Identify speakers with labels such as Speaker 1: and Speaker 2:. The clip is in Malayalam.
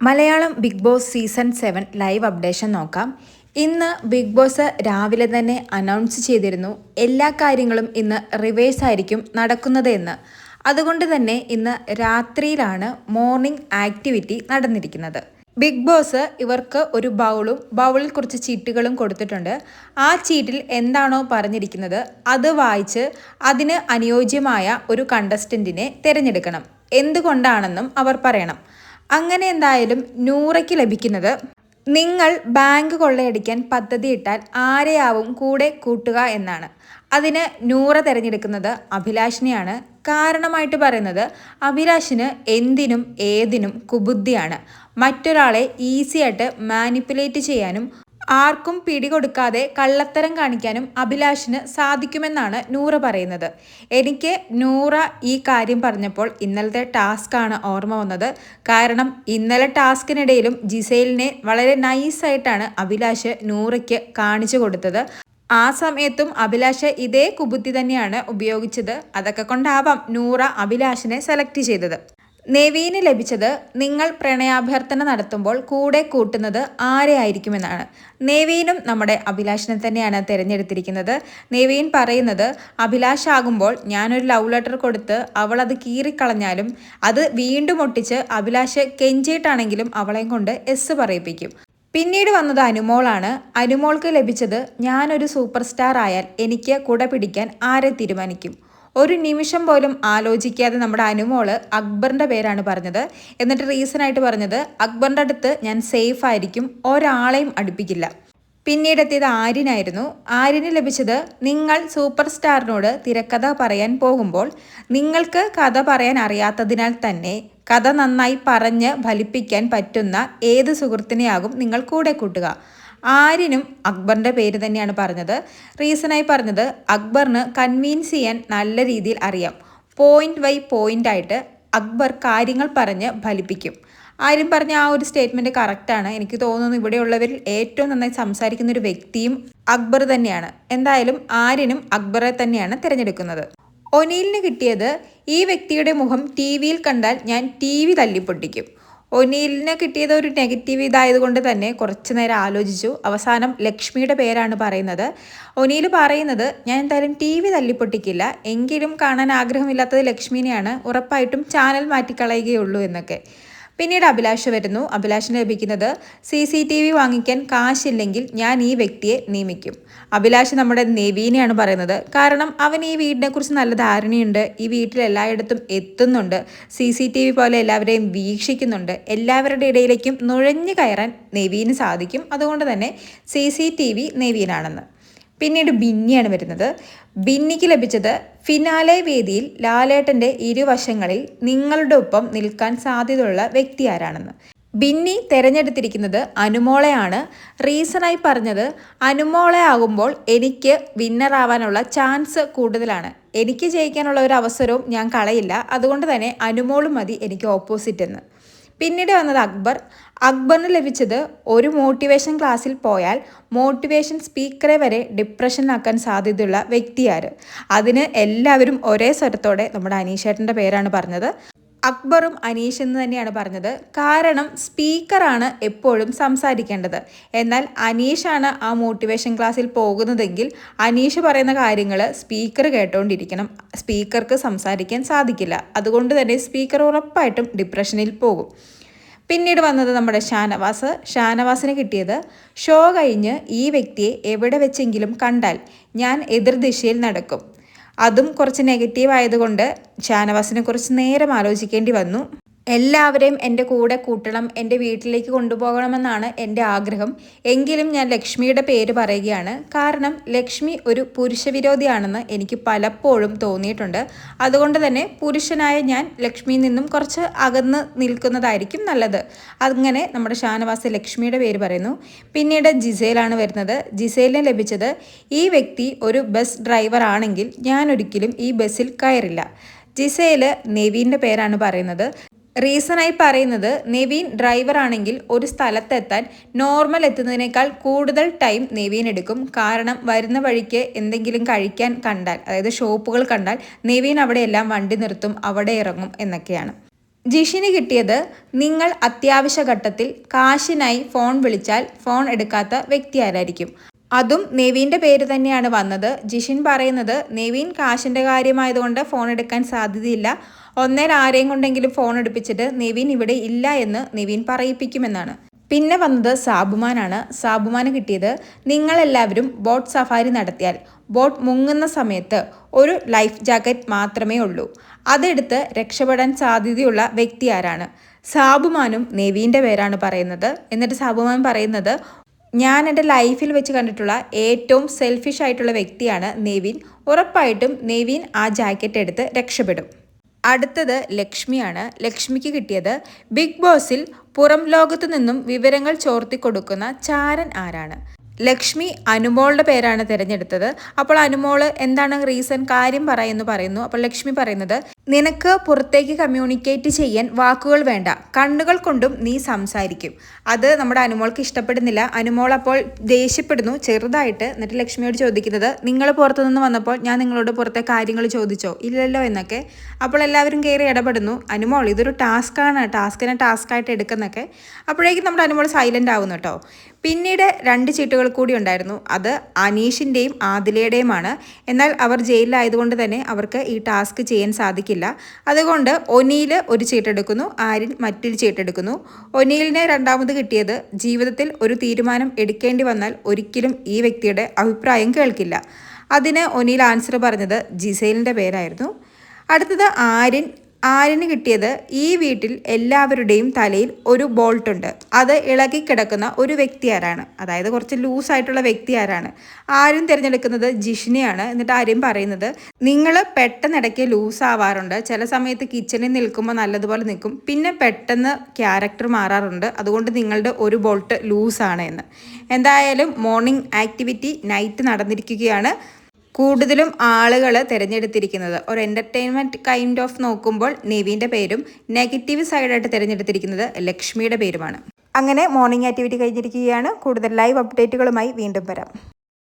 Speaker 1: Malayalam big boss season 7 live updation നോക്കാം. ഇന്ന് ബിഗ് ബോസ് രാവിലെ തന്നെ അനൗൺസ് ചെയ്തിരുന്നു എല്ലാ കാര്യങ്ങളും ഇന്ന് റിവേഴ്സ് ആയിരിക്കും നടക്കുന്നത് എന്ന്. അതുകൊണ്ട് തന്നെ ഇന്ന് രാത്രിയിലാണ് മോർണിംഗ് ആക്ടിവിറ്റി നടന്നിരിക്കുന്നത്. ബിഗ് ബോസ് ഇവർക്ക് ഒരു ബൗളിൽ കുറച്ച് ചീട്ടുകളും കൊടുത്തിട്ടുണ്ട്. ആ ചീട്ടിൽ എന്താണോ പറഞ്ഞിരിക്കുന്നത് അത് വായിച്ച് അതിന് അനുയോജ്യമായ ഒരു കണ്ടസ്റ്റൻറ്റിനെ തിരഞ്ഞെടുക്കണം. എന്തുകൊണ്ടാണെന്നും അവർ പറയണം. അങ്ങനെ എന്തായാലും നൂറയ്ക്ക് ലഭിക്കുന്നത്, നിങ്ങൾ ബാങ്ക് കൊള്ളയടിക്കാൻ പദ്ധതിയിട്ടാൽ ആരെയാവും കൂടെ കൂട്ടുക എന്നാണ്. അതിന് നൂറ തിരഞ്ഞെടുക്കുന്നത് അഭിലാഷിനെയാണ്. കാരണമായിട്ട് പറയുന്നത്, അഭിലാഷിന് എന്തിനും ഏതിനും കുബുദ്ധിയാണ്. മറ്റൊരാളെ ഈസിയായിട്ട് മാനിപ്പുലേറ്റ് ചെയ്യാനും ആർക്കും പിടികൊടുക്കാതെ കള്ളത്തരം കാണിക്കാനും അഭിലാഷിന് സാധിക്കുമെന്നാണ് നൂറ പറയുന്നത്. എനിക്ക് നൂറ ഈ കാര്യം പറഞ്ഞപ്പോൾ ഇന്നലത്തെ ടാസ്ക്കാണ് ഓർമ്മ വന്നത്. കാരണം ഇന്നലെ ടാസ്കിനിടയിലും ജിസേലിനെ വളരെ നൈസായിട്ടാണ് അഭിലാഷ് നൂറയ്ക്ക് കാണിച്ചു കൊടുത്തത്. ആ സമയത്തും അഭിലാഷ് ഇതേ കുബുദ്ധി തന്നെയാണ് ഉപയോഗിച്ചത്. അതൊക്കെ കൊണ്ടാവാം നൂറ അഭിലാഷിനെ സെലക്ട് ചെയ്തത്. നെവീന് ലഭിച്ചത്, നിങ്ങൾ പ്രണയാഭ്യർത്ഥന നടത്തുമ്പോൾ കൂടെ കൂട്ടുന്നത് ആരെയായിരിക്കുമെന്നാണ്. നെവീനും നമ്മുടെ അഭിലാഷിനെ തന്നെയാണ് തിരഞ്ഞെടുത്തിരിക്കുന്നത്. നെവീൻ പറയുന്നത്, അഭിലാഷ് ആകുമ്പോൾ ഞാനൊരു ലവ് ലെറ്റർ കൊടുത്ത് അവൾ അത് കീറിക്കളഞ്ഞാലും അത് വീണ്ടും ഒട്ടിച്ച് അഭിലാഷ് കെഞ്ചിയിട്ടാണെങ്കിലും അവളെയും കൊണ്ട് എസ് പറയിപ്പിക്കും. പിന്നീട് വന്നത് അനുമോളാണ്. അനുമോൾക്ക് ലഭിച്ചത്, ഞാനൊരു സൂപ്പർ സ്റ്റാർ ആയാൽ എനിക്ക് കുട പിടിക്കാൻ ആരെ തീരുമാനിക്കും. ഒരു നിമിഷം പോലും ആലോചിക്കാതെ നമ്മുടെ അനുമോള് അക്ബറിൻ്റെ പേരാണ് പറഞ്ഞത്. എന്നിട്ട് റീസണായിട്ട് പറഞ്ഞത്, അക്ബറിൻ്റെ അടുത്ത് ഞാൻ സേഫ് ആയിരിക്കും, ഒരാളെയും അടുപ്പിക്കില്ല. പിന്നീട് എത്തിയത് ആര്യനായിരുന്നു. ആര്യന് ലഭിച്ചത്, നിങ്ങൾ സൂപ്പർ സ്റ്റാറിനോട് തിരക്കഥ പറയാൻ പോകുമ്പോൾ നിങ്ങൾക്ക് കഥ പറയാൻ അറിയാത്തതിനാൽ തന്നെ കഥ നന്നായി പറഞ്ഞ് ഫലിപ്പിക്കാൻ പറ്റുന്ന ഏത് സുഹൃത്തിനെയാകും നിങ്ങൾ കൂടെ കൂട്ടുക. ആര്യനും അക്ബറിൻ്റെ പേര് തന്നെയാണ് പറഞ്ഞത്. റീസണായി പറഞ്ഞത്, അക്ബറിന് കൺവീൻസ് ചെയ്യാൻ നല്ല രീതിയിൽ അറിയാം. പോയിന്റ് ബൈ പോയിന്റ് ആയിട്ട് അക്ബർ കാര്യങ്ങൾ പറഞ്ഞ് ഫലിപ്പിക്കും. ആര്യം പറഞ്ഞ ആ ഒരു സ്റ്റേറ്റ്മെൻറ്റ് കറക്റ്റാണ്. എനിക്ക് തോന്നുന്നു ഇവിടെയുള്ളവരിൽ ഏറ്റവും നന്നായി സംസാരിക്കുന്ന ഒരു വ്യക്തിയും അക്ബർ തന്നെയാണ്. എന്തായാലും ആര്യനും അക്ബറെ തന്നെയാണ് തിരഞ്ഞെടുക്കുന്നത്. ഒനീലിന് കിട്ടിയത്, ഈ വ്യക്തിയുടെ മുഖം ടി വിയിൽ കണ്ടാൽ ഞാൻ ടി വി തല്ലിപ്പൊട്ടിക്കും. ഒനീലിന് കിട്ടിയത് ഒരു നെഗറ്റീവ് ഇതായതുകൊണ്ട് തന്നെ കുറച്ച് നേരം ആലോചിച്ചു. അവസാനം ലക്ഷ്മിയുടെ പേരാണ് പറയുന്നത്. ഒനീൽ പറയുന്നത്, ഞാൻ എന്തായാലും ടി വി തല്ലിപ്പൊട്ടിക്കില്ല, എങ്കിലും കാണാൻ ആഗ്രഹമില്ലാത്തത് ലക്ഷ്മിനെയാണ്, ഉറപ്പായിട്ടും ചാനൽ മാറ്റിക്കളയുകയുള്ളൂ എന്നൊക്കെ. പിന്നീട് അഭിലാഷ് വരുന്നു. അഭിലാഷിന് ലഭിക്കുന്നത്, CCTV വാങ്ങിക്കാൻ കാശില്ലെങ്കിൽ ഞാൻ ഈ വ്യക്തിയെ നിയമിക്കും. അഭിലാഷ് നമ്മുടെ നെവീനെയാണ് പറയുന്നത്. കാരണം അവൻ ഈ വീടിനെക്കുറിച്ച് നല്ല ധാരണയുണ്ട്, ഈ വീട്ടിൽ എല്ലായിടത്തും എത്തുന്നുണ്ട്, CCTV പോലെ എല്ലാവരെയും വീക്ഷിക്കുന്നുണ്ട്, എല്ലാവരുടെ ഇടയിലേക്കും നുഴഞ്ഞു കയറാൻ നെവീന് സാധിക്കും. അതുകൊണ്ട് തന്നെ CCTV നെവീനാണെന്ന്. പിന്നീട് ബിന്നിയാണ് വരുന്നത്. ബിന്നിക്ക് ലഭിച്ചത്, ഫിനാലെ വേദിയിൽ ലാലേട്ടൻ്റെ ഇരുവശങ്ങളിൽ നിങ്ങളുടെ ഒപ്പം നിൽക്കാൻ സാധ്യതയുള്ള വ്യക്തി ആരാണെന്ന്. ബിന്നി തിരഞ്ഞെടുത്തിരിക്കുന്നത് അനുമോളെയാണ്. റീസണായി പറഞ്ഞത്, അനുമോളെ ആകുമ്പോൾ എനിക്ക് വിന്നറാവാനുള്ള ചാൻസ് കൂടുതലാണ്, എനിക്ക് ജയിക്കാനുള്ള ഒരു അവസരവും ഞാൻ കളയില്ല, അതുകൊണ്ട് തന്നെ അനുമോളും മതി എനിക്ക് ഓപ്പോസിറ്റ് എന്ന്. പിന്നീട് വന്നത് അക്ബർ. അക്ബറിന് ലഭിച്ചത്, ഒരു മോട്ടിവേഷൻ ക്ലാസ്സിൽ പോയാൽ മോട്ടിവേഷൻ സ്പീക്കറെ വരെ ഡിപ്രഷനാക്കാൻ സാധ്യതയുള്ള വ്യക്തിയാര്. അതിന് എല്ലാവരും ഒരേ സ്വരത്തോടെ നമ്മുടെ അനീഷേട്ടൻ്റെ പേരാണ് പറഞ്ഞത്. അക്ബറും അനീഷ് എന്ന് തന്നെയാണ് പറഞ്ഞത്. കാരണം സ്പീക്കറാണ് എപ്പോഴും സംസാരിക്കേണ്ടത്. എന്നാൽ അനീഷാണ് ആ മോട്ടിവേഷൻ ക്ലാസ്സിൽ പോകുന്നതെങ്കിൽ അനീഷ് പറയുന്ന കാര്യങ്ങൾ സ്പീക്കർ കേട്ടുകൊണ്ടിരിക്കണം. സ്പീക്കർക്ക് സംസാരിക്കാൻ സാധിക്കില്ല. അതുകൊണ്ട് തന്നെ സ്പീക്കർ ഉറപ്പായിട്ടും ഡിപ്രഷനിൽ പോകും. പിന്നീട് വന്നത് നമ്മുടെ ഷാനവാസ്. ഷാനവാസിന് കിട്ടിയത്, ഷോ കഴിഞ്ഞ് ഈ വ്യക്തിയെ എവിടെ വെച്ചെങ്കിലും കണ്ടാൽ ഞാൻ എതിർദിശയിൽ നടക്കും. അതും കുറച്ച് നെഗറ്റീവ് ആയതുകൊണ്ട് ഷാനവാസിനെ കുറച്ച് നേരം ആലോചിക്കേണ്ടി വന്നു. എല്ലാവരെയും എൻ്റെ കൂടെ കൂട്ടണം, എൻ്റെ വീട്ടിലേക്ക് കൊണ്ടുപോകണമെന്നാണ് എൻ്റെ ആഗ്രഹം. എങ്കിലും ഞാൻ ലക്ഷ്മിയുടെ പേര് പറയുകയാണ്. കാരണം ലക്ഷ്മി ഒരു പുരുഷവിരോധിയാണെന്ന് എനിക്ക് പലപ്പോഴും തോന്നിയിട്ടുണ്ട്. അതുകൊണ്ട് തന്നെ പുരുഷനായ ഞാൻ ലക്ഷ്മിയിൽ നിന്നും കുറച്ച് അകന്ന് നിൽക്കുന്നതായിരിക്കും നല്ലത്. അങ്ങനെ നമ്മുടെ ഷാനവാസ് ലക്ഷ്മിയുടെ പേര് പറയുന്നു. പിന്നീട് ജിസേലാണ് വരുന്നത്. ജിസേലിന് ലഭിച്ചത്, ഈ വ്യക്തി ഒരു ബസ് ഡ്രൈവർ ആണെങ്കിൽ ഞാൻ ഒരിക്കലും ഈ ബസ്സിൽ കയറില്ല. ജിസേല് നെവീൻ്റെ പേരാണ് പറയുന്നത്. റീസണായി പറയുന്നത്, നെവീൻ ഡ്രൈവർ ആണെങ്കിൽ ഒരു സ്ഥലത്തെത്താൻ നോർമൽ എത്തുന്നതിനേക്കാൾ കൂടുതൽ ടൈം നെവീൻ എടുക്കും. കാരണം വരുന്ന വഴിക്ക് എന്തെങ്കിലും കഴിക്കാൻ കണ്ടാൽ, അതായത് ഷോപ്പുകൾ കണ്ടാൽ നെവീൻ അവിടെ എല്ലാം വണ്ടി നിർത്തും, അവിടെ ഇറങ്ങും എന്നൊക്കെയാണ്. ജിഷിന് കിട്ടിയത് നിങ്ങൾ അത്യാവശ്യ ഘട്ടത്തിൽ കാശിനായി ഫോൺ വിളിച്ചാൽ ഫോൺ എടുക്കാത്ത വ്യക്തി ആരായിരിക്കും. അതും നെവീൻ്റെ പേര് തന്നെയാണ് വന്നത്. ജിഷിൻ പറയുന്നത് നെവീൻ കാശിൻ്റെ കാര്യമായതുകൊണ്ട് ഫോൺ എടുക്കാൻ സാധ്യതയില്ല, ഒന്നേൽ ആരെയും കൊണ്ടെങ്കിലും ഫോൺ എടുപ്പിച്ചിട്ട് നെവീൻ ഇവിടെ ഇല്ല എന്ന് നെവീൻ പറയിപ്പിക്കുമെന്നാണ്. പിന്നെ വന്നത് സാബുമാനാണ്. സാബുമാന് കിട്ടിയത് നിങ്ങളെല്ലാവരും ബോട്ട് സഫാരി നടത്തിയാൽ ബോട്ട് മുങ്ങുന്ന സമയത്ത് ഒരു ലൈഫ് ജാക്കറ്റ് മാത്രമേ ഉള്ളൂ, അതെടുത്ത് രക്ഷപ്പെടാൻ സാധ്യതയുള്ള വ്യക്തി ആരാണ്. സാബുമാനും നെവീൻ്റെ പേരാണ് പറയുന്നത്. എന്നിട്ട് സാബുമാൻ പറയുന്നത് ഞാൻ എൻ്റെ ലൈഫിൽ വെച്ച് കണ്ടിട്ടുള്ള ഏറ്റവും സെൽഫിഷ് ആയിട്ടുള്ള വ്യക്തിയാണ് നെവീൻ, ഉറപ്പായിട്ടും നെവീൻ ആ ജാക്കറ്റ് എടുത്ത് രക്ഷപ്പെടും. അടുത്തത് ലക്ഷ്മിയാണ്. ലക്ഷ്മിക്ക് കിട്ടിയത് ബിഗ് ബോസിൽ പുറം ലോകത്തു നിന്നും വിവരങ്ങൾ ചോർത്തി കൊടുക്കുന്ന ചാരൻ ആരാണ്. ലക്ഷ്മി അനുമോളുടെ പേരാണ് തിരഞ്ഞെടുത്തത്. അപ്പോൾ അനുമോള് എന്താണ് റീസൺ കാര്യം പറയുന്നു. അപ്പോൾ ലക്ഷ്മി പറയുന്നത് നിനക്ക് പുറത്തേക്ക് കമ്മ്യൂണിക്കേറ്റ് ചെയ്യാൻ വാക്കുകൾ വേണ്ട, കണ്ണുകൾ കൊണ്ടും നീ സംസാരിക്കും. അത് നമ്മുടെ അനുമോൾക്ക് ഇഷ്ടപ്പെടുന്നില്ല. അനുമോൾ അപ്പോൾ ദേഷ്യപ്പെടുന്നു ചെറുതായിട്ട്. എന്നിട്ട് ലക്ഷ്മിയോട് ചോദിക്കുന്നത് നിങ്ങൾ പുറത്തുനിന്ന് വന്നപ്പോൾ ഞാൻ നിങ്ങളോട് പുറത്തെ കാര്യങ്ങൾ ചോദിച്ചോ, ഇല്ലല്ലോ എന്നൊക്കെ. അപ്പോൾ എല്ലാവരും കയറി ഇടപെടുന്നു. അനുമോൾ ഇതൊരു ടാസ്ക്കാണ്, ടാസ്ക്കായിട്ട് എടുക്കുന്നൊക്കെ. അപ്പോഴേക്കും നമ്മുടെ അനുമോൾ സൈലൻ്റ് ആവുന്നു കേട്ടോ. പിന്നീട് 2 ചീട്ടുകൾ കൂടി ഉണ്ടായിരുന്നു. അത് അനീഷിൻ്റെയും ആദിലയുടെയുമാണ്. എന്നാൽ അവർ ജയിലിലായതുകൊണ്ട് തന്നെ അവർക്ക് ഈ ടാസ്ക് ചെയ്യാൻ സാധിക്കില്ല. അതുകൊണ്ട് ഒനീൽ ഒരു ചീട്ടെടുക്കുന്നു, ആര്യൻ മറ്റൊരു ചീട്ടെടുക്കുന്നു. ഒനീലിന് രണ്ടാമത് കിട്ടിയത് ജീവിതത്തിൽ ഒരു തീരുമാനം എടുക്കേണ്ടി വന്നാൽ ഒരിക്കലും ഈ വ്യക്തിയുടെ അഭിപ്രായം കേൾക്കില്ല. അതിന് ഒനീൽ ആൻസർ പറഞ്ഞത് ജിസേലിൻ്റെ പേരായിരുന്നു. അടുത്തത് ആര്യന് കിട്ടിയത് ഈ വീട്ടിൽ എല്ലാവരുടെയും തലയിൽ ഒരു ബോൾട്ട് ഉണ്ട്, അത് ഇളകിക്കിടക്കുന്ന ഒരു വ്യക്തി ആരാണ്, അതായത് കുറച്ച് ലൂസായിട്ടുള്ള വ്യക്തി ആരാണ്. ആര്യൻ തിരഞ്ഞെടുക്കുന്നത് ജിഷിനെയാണ്. എന്നിട്ട് ആര്യൻ പറയുന്നത് നിങ്ങൾ പെട്ടെന്നിടയ്ക്ക് ലൂസ് ആവാറുണ്ട്, ചില സമയത്ത് കിച്ചണിൽ നിൽക്കുമ്പോൾ നല്ലതുപോലെ നിൽക്കും, പിന്നെ പെട്ടെന്ന് ക്യാരക്ടർ മാറാറുണ്ട്, അതുകൊണ്ട് നിങ്ങളുടെ ഒരു ബോൾട്ട് ലൂസാണ് എന്ന്. എന്തായാലും മോർണിംഗ് ആക്ടിവിറ്റി നൈറ്റ് നടന്നിരിക്കുകയാണ്. കൂടുതലും ആളുകൾ തിരഞ്ഞെടുത്തിരിക്കുന്നത് ഒരു എൻ്റർടൈൻമെൻറ്റ് കൈൻഡ് ഓഫ് നോക്കുമ്പോൾ നെവീൻ്റെ പേരും നെഗറ്റീവ് സൈഡായിട്ട് തിരഞ്ഞെടുത്തിരിക്കുന്നത് ലക്ഷ്മിയുടെ പേരുമാണ്. അങ്ങനെ മോർണിംഗ് ആക്ടിവിറ്റി കഴിഞ്ഞിരിക്കുകയാണ്. കൂടുതൽ ലൈവ് അപ്ഡേറ്റുകളുമായി വീണ്ടും വരാം.